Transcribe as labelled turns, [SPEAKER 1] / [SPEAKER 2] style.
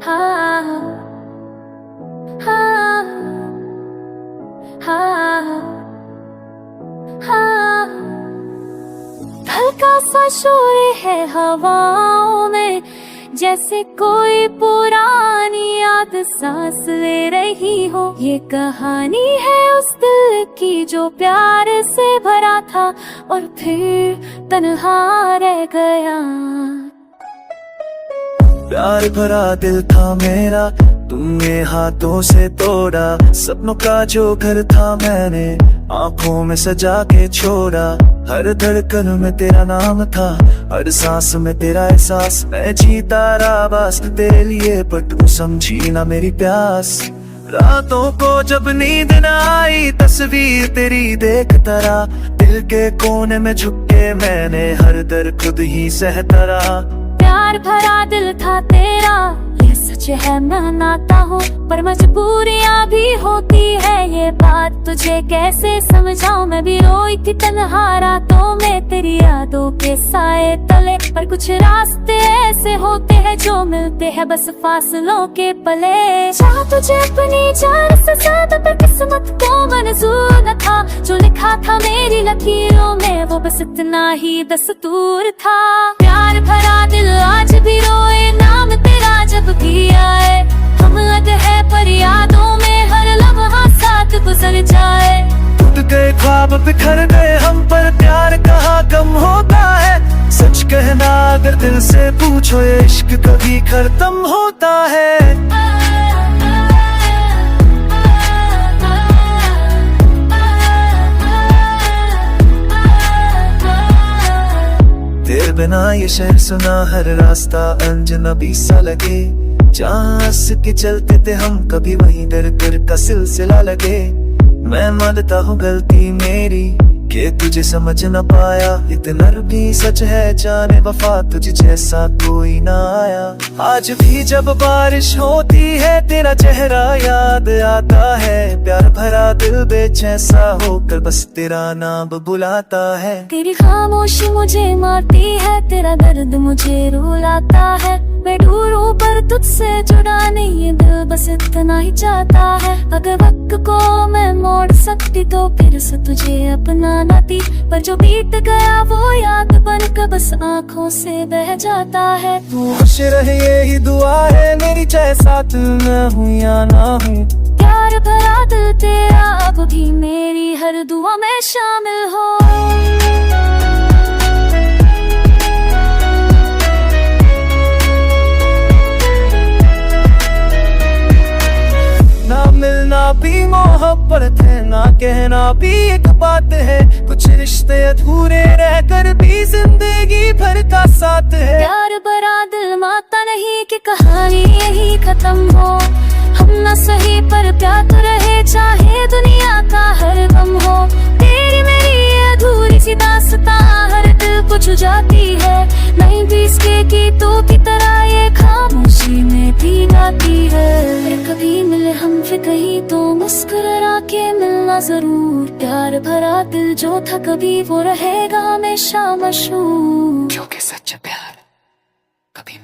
[SPEAKER 1] हाँ हाँ हाँ हाँ। हल्का सा शोर है हवाओं में, जैसे कोई पुरानी याद सांस ले रही हो। ये कहानी है उस दिल की जो प्यार से भरा था और फिर तन्हा रह गया।
[SPEAKER 2] प्यार भरा दिल था मेरा, तुमने हाथों से तोड़ा। सपनों का जो घर था मैंने आंखों में सजा के छोड़ा। हर धड़कन में तेरा नाम था, हर सांस में तेरा एहसास। मैं जीता रहा बस तेरे लिए, पर तू समझी ना मेरी प्यास। रातों को जब नींद न आई, तस्वीर तेरी देखता रहा। दिल के कोने में झुक के मैंने हर दर्द खुद ही सहता रहा।
[SPEAKER 1] प्यार भरा दिल था तेरा, ये सच है मैं मानता हूँ, पर मजबूरियाँ भी होती है। ये बात तुझे कैसे समझाऊं, मैं भी रोई थी तन्हा रातों में तेरी यादों के साए तले। पर कुछ रास्ते ऐसे होते हैं जो मिलते हैं बस फासलों के पले। चाह तुझे अपनी जान से ज्यादा, पर किस्मत को मंजूर न था। जो लिखा था मेरी लकीरों में वो बस इतना ही दस्तूर था। प्यार भरा दिल आज भी रोए नाम तेरा जब भी आए। हम अलग है पर यादों में हर लम्हा साथ गुजर जाए।
[SPEAKER 2] टूट गए ख्वाब बिखर गए हम, पर प्यार कहाँ कम होता है। सच कहना अगर दिल से पूछो, ये इश्क कभी खत्म होता है। तेरे बिना ये शहर सुना, हर रास्ता अनजनबी सा लगे। जहाँ हंस के चलते थे हम, कभी वहीं दर दर का सिलसिला लगे। मैं मानता हूँ गलती मेरी कि तुझे समझ न पाया। इतना भी सच है जाने वफा, तुझे जैसा कोई ना आया। आज भी जब बारिश होती है तेरा चेहरा याद आता है। प्यार भरा दिल बेचैसा होकर बस तेरा नाम बुलाता है।
[SPEAKER 1] तेरी खामोशी मुझे मारती है, तेरा दर्द मुझे रुलाता है। मैं ढूंढूं पर तुझसे जुड़ा नहीं, ये दिल बस इतना ही चाहता है। अगर वक्त को मैं मोड़ सकती तो फिर से तुझे अपनाना थी, पर जो बीत गया वो याद बनकर बस आँखों से बह जाता है।
[SPEAKER 2] तू खुश रहे यही दुआ है मेरी, चाहे साथ मैं हूँ या ना हूँ।
[SPEAKER 1] प्यार भरा दिल तेरा अब भी मेरी हर दुआ में शामिल हो।
[SPEAKER 2] मिलना भी मोहब्बत है, ना कहना भी एक बात है। कुछ रिश्ते अधूरे रहकर भी जिंदगी भर का साथ है।
[SPEAKER 1] प्यार भरा दिल माता नहीं कि कहानी यही खत्म हो। हम न सही पर प्यार तो रहे, चाहे दुनिया का हर गम हो। तेरी मेरी अधूरी सी दास्तां हर दिल को छू जाती है। नहीं भी इसके गीतों की तरह ये खामोशी में भी गाती है। कभी मिले हम फिर कहीं तो मुस्कुरा के मिलना जरूर। प्यार भरा दिल जो था कभी वो रहेगा हमेशा मशहूर।
[SPEAKER 3] क्योंकि सच्चा प्यार कभी